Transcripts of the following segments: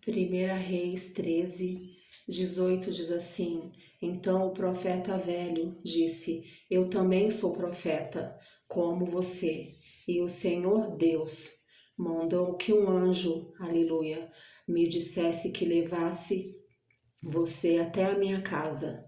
1 Reis 13:18 diz assim: Então o profeta velho disse: Eu também sou profeta, como você, e o Senhor Deus mandou que um anjo, aleluia, me dissesse que levasse você até a minha casa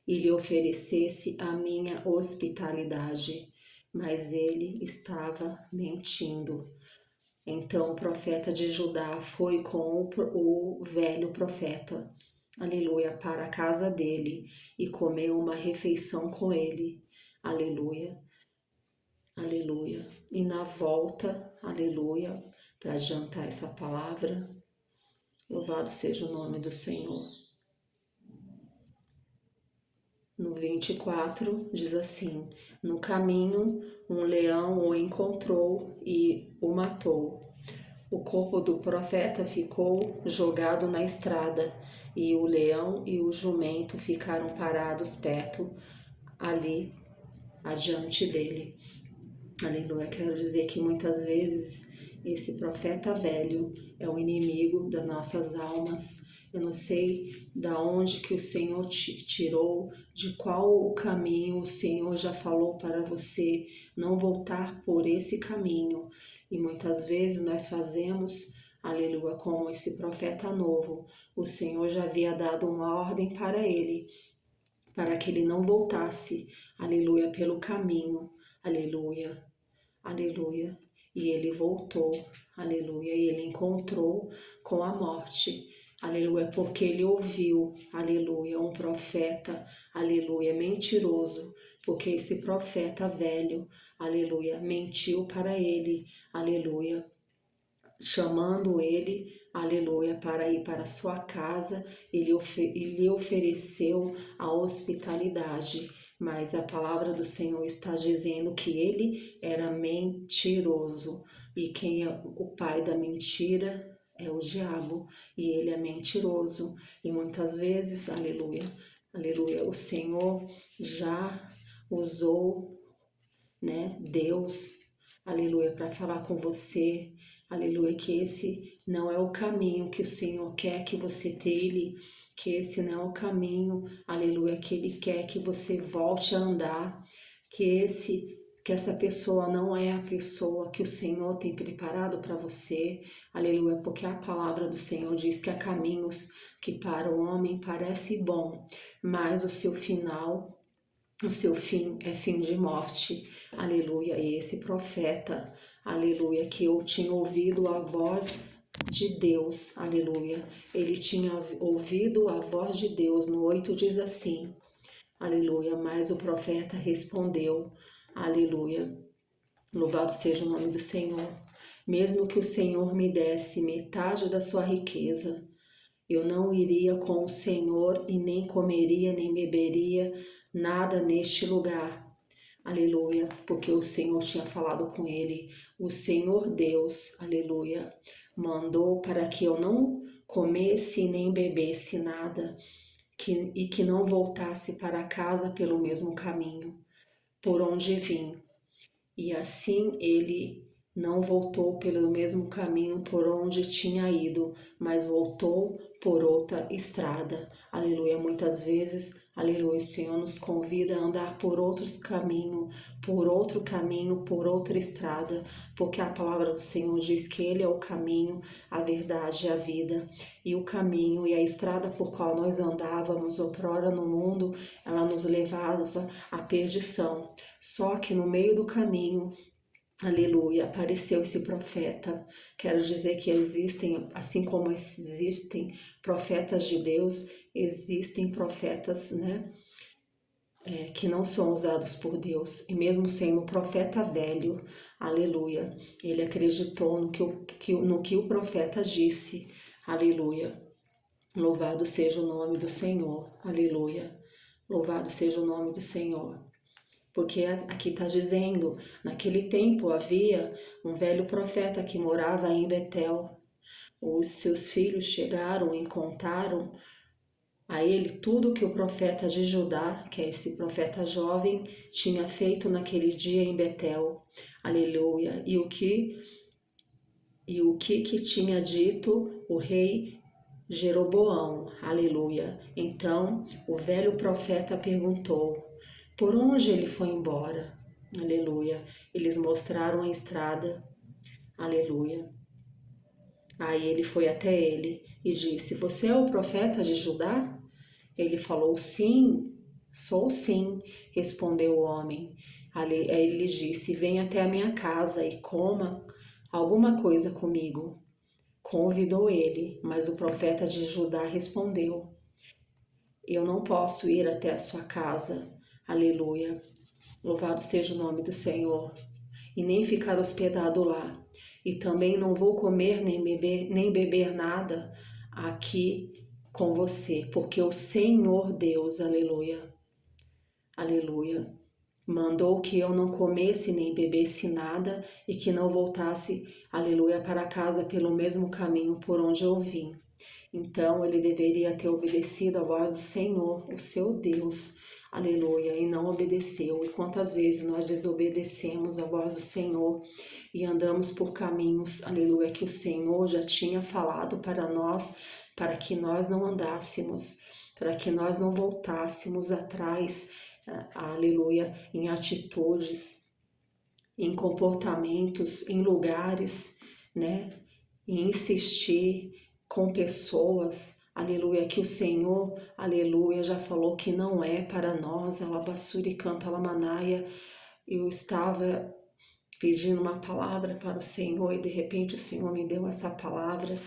e lhe oferecesse a minha hospitalidade. Mas ele estava mentindo. Então o profeta de Judá foi com o velho profeta, aleluia, para a casa dele e comeu uma refeição com ele, aleluia, aleluia. E na volta, aleluia, para adiantar essa palavra, louvado seja o nome do Senhor. No 24 diz assim: No caminho um leão o encontrou e o matou. O corpo do profeta ficou jogado na estrada, e o leão e o jumento ficaram parados perto, ali, adiante dele. Aleluia. Quero dizer que muitas vezes esse profeta velho é o inimigo das nossas almas. Eu não sei da onde que o Senhor te tirou, de qual o caminho o Senhor já falou para você não voltar por esse caminho. E muitas vezes nós fazemos, aleluia, como esse profeta novo. O Senhor já havia dado uma ordem para ele, para que ele não voltasse, aleluia, pelo caminho, aleluia, aleluia. E ele voltou, aleluia, e ele encontrou com a morte, aleluia, porque ele ouviu, aleluia, um profeta, aleluia, mentiroso, porque esse profeta velho, aleluia, mentiu para ele, aleluia, chamando ele, aleluia, para ir para sua casa, ele lhe ofereceu a hospitalidade, mas a palavra do Senhor está dizendo que ele era mentiroso, e quem é o pai da mentira é o diabo, e ele é mentiroso, e muitas vezes, aleluia, aleluia, o Senhor já usou, né, Deus, aleluia, para falar com você, aleluia, que esse não é o caminho que o Senhor quer que você trilhe, que esse não é o caminho, aleluia, que Ele quer que você volte a andar, que essa pessoa não é a pessoa que o Senhor tem preparado para você, aleluia, porque a palavra do Senhor diz que há caminhos que para o homem parece bom, mas o seu fim é fim de morte, aleluia. E esse profeta, aleluia, que eu tinha ouvido a voz de Deus, aleluia, ele tinha ouvido a voz de Deus. No 8 diz assim, aleluia, mas o profeta respondeu, aleluia, louvado seja o nome do Senhor, mesmo que o Senhor me desse metade da sua riqueza, eu não iria com o Senhor e nem comeria nem beberia nada neste lugar. Aleluia, porque o Senhor tinha falado com ele. O Senhor Deus, aleluia, mandou para que eu não comesse nem bebesse nada e que não voltasse para casa pelo mesmo caminho por onde vim. E assim ele não voltou pelo mesmo caminho por onde tinha ido, mas voltou por outra estrada. Aleluia. Muitas vezes, aleluia, o Senhor nos convida a andar por outros caminhos, por outro caminho, por outra estrada, porque a palavra do Senhor diz que Ele é o caminho, a verdade e a vida. E o caminho e a estrada por qual nós andávamos outrora no mundo, ela nos levava à perdição. Só que no meio do caminho, aleluia, apareceu esse profeta. Quero dizer que existem, assim como existem profetas de Deus, existem profetas, né, que não são usados por Deus. E mesmo sendo um profeta velho, aleluia, ele acreditou no que o profeta disse, aleluia. Louvado seja o nome do Senhor, aleluia. Louvado seja o nome do Senhor. Porque aqui está dizendo, naquele tempo havia um velho profeta que morava em Betel. Os seus filhos chegaram e contaram a ele tudo que o profeta de Judá, que é esse profeta jovem, tinha feito naquele dia em Betel. Aleluia. E o que tinha dito o rei Jeroboão, aleluia. Então o velho profeta perguntou: por onde ele foi embora? Aleluia. Eles mostraram a estrada, aleluia. Aí ele foi até ele e disse: você é o profeta de Judá? Ele falou: sim, sou sim, respondeu o homem. Aí ele disse: vem até a minha casa e coma alguma coisa comigo. Convidou ele, mas o profeta de Judá respondeu: eu não posso ir até a sua casa. Aleluia. Louvado seja o nome do Senhor. E nem ficar hospedado lá. E também não vou comer nem beber nada aqui com você, porque o Senhor Deus, aleluia, aleluia, mandou que eu não comesse nem bebesse nada e que não voltasse, aleluia, para casa pelo mesmo caminho por onde eu vim. Então ele deveria ter obedecido à voz do Senhor, o seu Deus, aleluia, e não obedeceu. E quantas vezes nós desobedecemos à voz do Senhor e andamos por caminhos, aleluia, que o Senhor já tinha falado para nós, para que nós não andássemos, para que nós não voltássemos atrás, aleluia, em atitudes, em comportamentos, em lugares, né, em insistir com pessoas, aleluia, que o Senhor, aleluia, já falou que não é para nós, alabassuri canta lamanaia. Eu estava pedindo uma palavra para o Senhor e de repente o Senhor me deu essa palavra,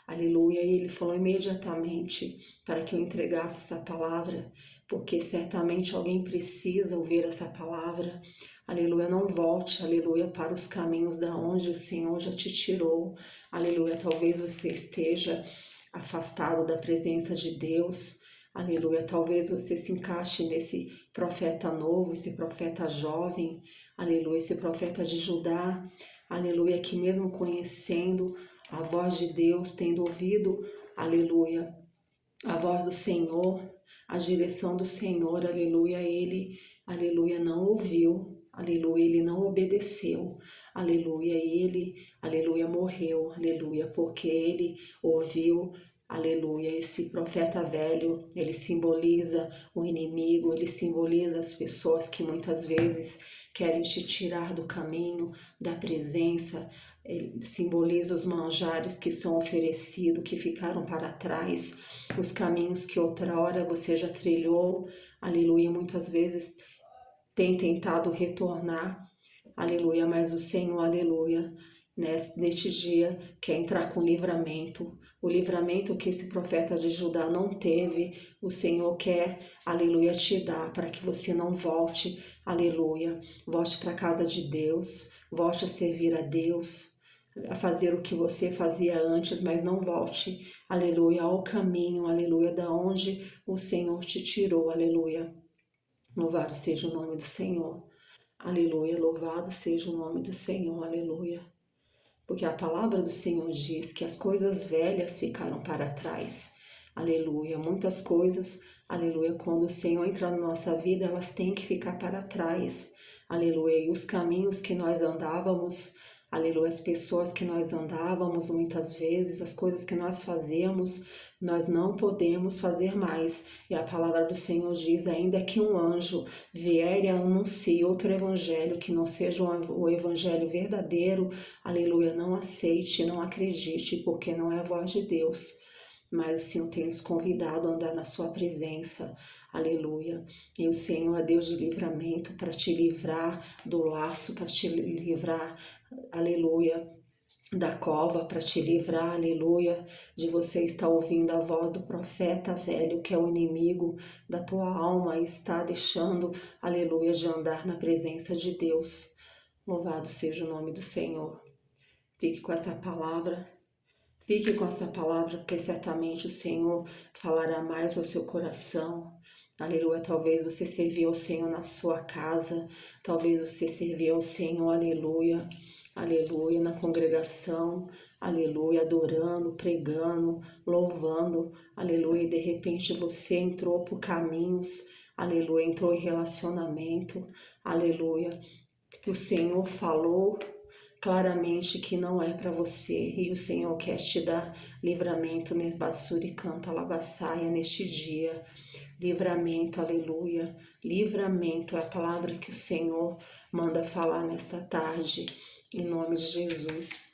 aleluia, e Ele falou imediatamente para que eu entregasse essa palavra, porque certamente alguém precisa ouvir essa palavra, aleluia, não volte, aleluia, para os caminhos da onde o Senhor já te tirou, aleluia, talvez você esteja afastado da presença de Deus, aleluia, talvez você se encaixe nesse profeta novo, esse profeta jovem, aleluia, esse profeta de Judá, aleluia, que mesmo conhecendo a voz de Deus, tendo ouvido, aleluia, a voz do Senhor, a direção do Senhor, aleluia, ele, aleluia, não ouviu, aleluia, ele não obedeceu, aleluia, ele, aleluia, morreu, aleluia, porque ele ouviu, aleluia, esse profeta velho, ele simboliza o inimigo, ele simboliza as pessoas que muitas vezes querem te tirar do caminho, da presença, ele simboliza os manjares que são oferecidos, que ficaram para trás, os caminhos que outrora você já trilhou, aleluia, muitas vezes tem tentado retornar, aleluia, mas o Senhor, aleluia, neste dia quer entrar com livramento, o livramento que esse profeta de Judá não teve, o Senhor quer, aleluia, te dar para que você não volte, aleluia, volte para a casa de Deus, volte a servir a Deus, a fazer o que você fazia antes, mas não volte, aleluia, ao caminho, aleluia, da onde o Senhor te tirou, aleluia. Louvado seja o nome do Senhor, aleluia, louvado seja o nome do Senhor, aleluia. Porque a palavra do Senhor diz que as coisas velhas ficaram para trás, aleluia. Muitas coisas, aleluia, quando o Senhor entra na nossa vida, elas têm que ficar para trás, aleluia. E os caminhos que nós andávamos, aleluia, as pessoas que nós andávamos muitas vezes, as coisas que nós fazemos, nós não podemos fazer mais. E a palavra do Senhor diz, ainda que um anjo vier e anuncie outro evangelho, que não seja o evangelho verdadeiro, aleluia, não aceite, não acredite, porque não é a voz de Deus. Mas o Senhor tem nos convidado a andar na sua presença, aleluia. E o Senhor é Deus de livramento, para te livrar do laço, para te livrar, aleluia, da cova, para te livrar, aleluia, de você estar ouvindo a voz do profeta velho, que é o inimigo da tua alma e está deixando, aleluia, de andar na presença de Deus. Louvado seja o nome do Senhor. Fique com essa palavra. Fique com essa palavra, porque certamente o Senhor falará mais ao seu coração. Aleluia, talvez você serviu ao Senhor na sua casa, talvez você serviu ao Senhor, aleluia, aleluia, na congregação, aleluia, adorando, pregando, louvando, aleluia, e de repente você entrou por caminhos, aleluia, entrou em relacionamento, aleluia, que o Senhor falou, claramente que não é para você, e o Senhor quer te dar livramento, Nebassuri canta labassaia neste dia. Livramento, aleluia. Livramento é a palavra que o Senhor manda falar nesta tarde, em nome de Jesus.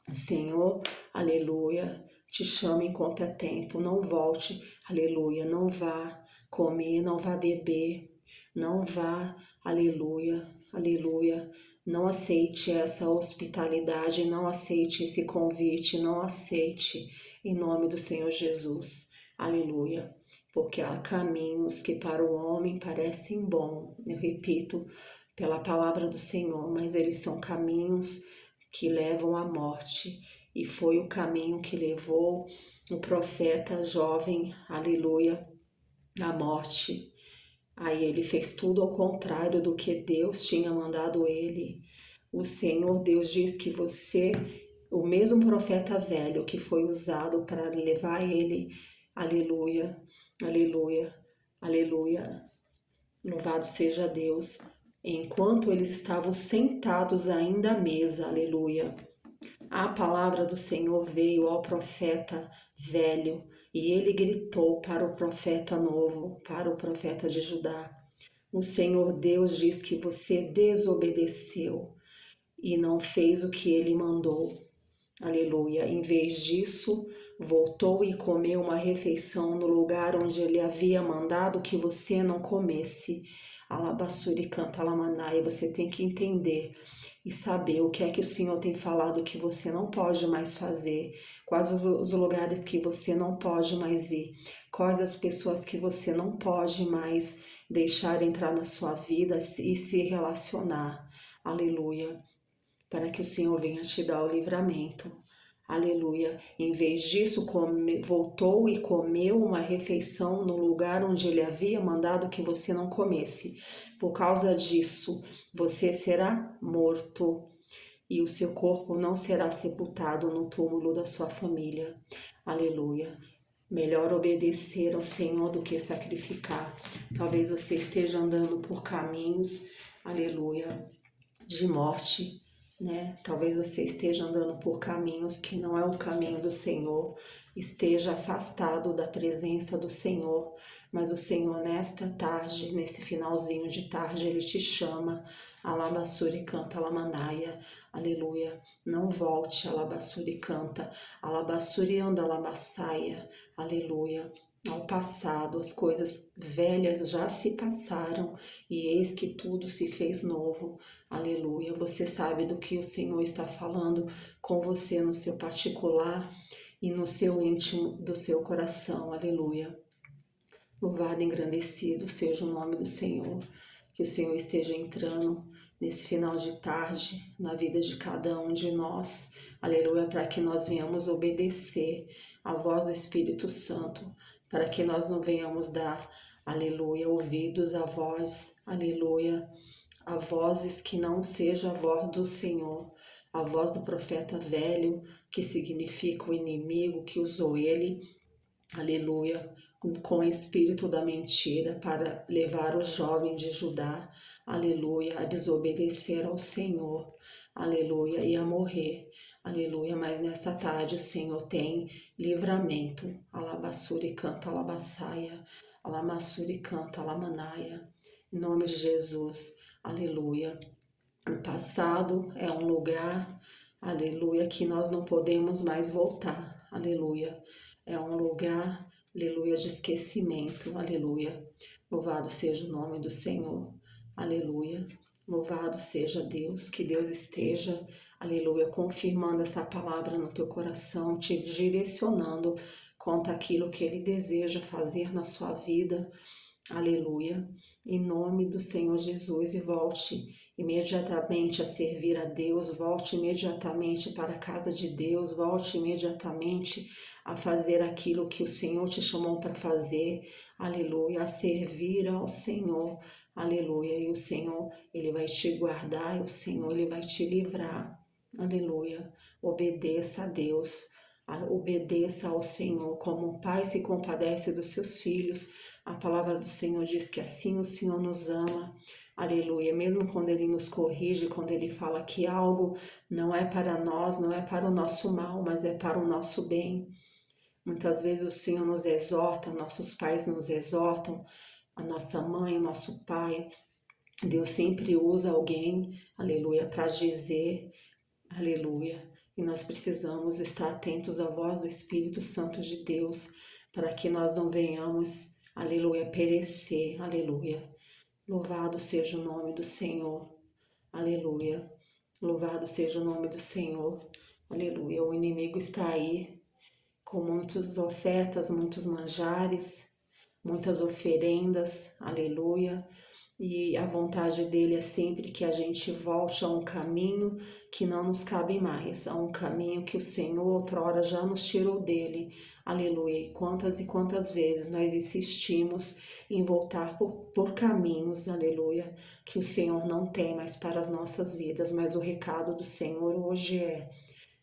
O Senhor, aleluia, te chama enquanto é tempo. Não volte, aleluia. Não vá comer, não vá beber, não vá, aleluia, aleluia. Não aceite essa hospitalidade, não aceite esse convite, não aceite, em nome do Senhor Jesus, aleluia. Porque há caminhos que para o homem parecem bons, eu repito, pela palavra do Senhor, mas eles são caminhos que levam à morte. E foi o caminho que levou o profeta jovem, aleluia, à morte. Aí ele fez tudo ao contrário do que Deus tinha mandado ele. O Senhor Deus diz que você, o mesmo profeta velho que foi usado para levar ele, aleluia, aleluia, aleluia, louvado seja Deus, enquanto eles estavam sentados ainda à mesa, aleluia. A palavra do Senhor veio ao profeta velho e ele gritou para o profeta novo, para o profeta de Judá. O Senhor Deus diz que você desobedeceu e não fez o que ele mandou. Aleluia. Em vez disso, voltou e comeu uma refeição no lugar onde ele havia mandado que você não comesse. Alabassuri canta alamanai. Você tem que entender e saber o que é que o Senhor tem falado que você não pode mais fazer, quais os lugares que você não pode mais ir, quais as pessoas que você não pode mais deixar entrar na sua vida e se relacionar. Aleluia. Para que o Senhor venha te dar o livramento. Aleluia. Em vez disso, voltou e comeu uma refeição no lugar onde ele havia mandado que você não comesse. Por causa disso, você será morto e o seu corpo não será sepultado no túmulo da sua família. Aleluia. Melhor obedecer ao Senhor do que sacrificar. Talvez você esteja andando por caminhos, aleluia, de morte, né? Talvez você esteja andando por caminhos que não é o caminho do Senhor, esteja afastado da presença do Senhor, mas o Senhor nesta tarde, nesse finalzinho de tarde, Ele te chama, alabassuri canta alamanaia, aleluia, não volte, alabassuri canta, alabassuri anda alabassaia, aleluia, ao passado, as coisas velhas já se passaram e eis que tudo se fez novo. Aleluia. Você sabe do que o Senhor está falando com você no seu particular e no seu íntimo do seu coração. Aleluia. Louvado e engrandecido seja o nome do Senhor. Que o Senhor esteja entrando nesse final de tarde na vida de cada um de nós. Aleluia. Para que nós venhamos obedecer à voz do Espírito Santo. Para que nós não venhamos dar, aleluia, ouvidos à voz, aleluia, a vozes que não seja a voz do Senhor, a voz do profeta velho, que significa o inimigo que usou ele, aleluia, com o espírito da mentira para levar os jovens de Judá, aleluia, a desobedecer ao Senhor, aleluia, e a morrer, aleluia, mas nesta tarde o Senhor tem livramento, alabassuri canta alabassaia, alamassuri canta alamanaia, em nome de Jesus, aleluia. O passado é um lugar, aleluia, que nós não podemos mais voltar, aleluia. É um lugar, aleluia, de esquecimento, aleluia. Louvado seja o nome do Senhor, aleluia. Louvado seja Deus, que Deus esteja, aleluia, confirmando essa palavra no teu coração, te direcionando quanto àquilo que Ele deseja fazer na sua vida, aleluia, em nome do Senhor Jesus, e volte imediatamente a servir a Deus, volte imediatamente para a casa de Deus, volte imediatamente a fazer aquilo que o Senhor te chamou para fazer, aleluia, a servir ao Senhor, aleluia, e o Senhor, Ele vai te guardar, e o Senhor, Ele vai te livrar, aleluia, obedeça a Deus, Obedeça ao Senhor, como o pai se compadece dos seus filhos. A palavra do Senhor diz que assim o Senhor nos ama. Aleluia. Mesmo quando Ele nos corrige, quando Ele fala que algo não é para nós, não é para o nosso mal, mas é para o nosso bem. Muitas vezes o Senhor nos exorta, nossos pais nos exortam, a nossa mãe, o nosso pai. Deus sempre usa alguém, aleluia, para dizer, aleluia. E nós precisamos estar atentos à voz do Espírito Santo de Deus, para que nós não venhamos, aleluia, perecer, aleluia. Louvado seja o nome do Senhor, aleluia. Louvado seja o nome do Senhor, aleluia. O inimigo está aí com muitas ofertas, muitos manjares, muitas oferendas, aleluia. E a vontade dele é sempre que a gente volte a um caminho que não nos cabe mais, a um caminho que o Senhor outrora já nos tirou dele, aleluia. E quantas vezes nós insistimos em voltar por caminhos, aleluia, que o Senhor não tem mais para as nossas vidas, mas o recado do Senhor hoje é: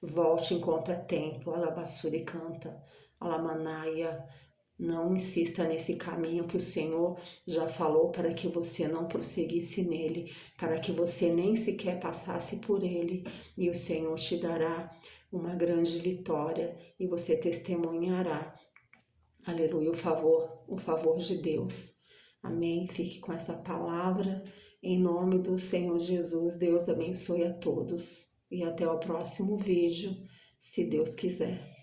volte enquanto é tempo, alabassure canta, alamanaia. Não insista nesse caminho que o Senhor já falou para que você não prosseguisse nele, para que você nem sequer passasse por ele, e o Senhor te dará uma grande vitória e você testemunhará, aleluia, o favor de Deus. Amém? Fique com essa palavra, em nome do Senhor Jesus. Deus abençoe a todos e até o próximo vídeo, se Deus quiser.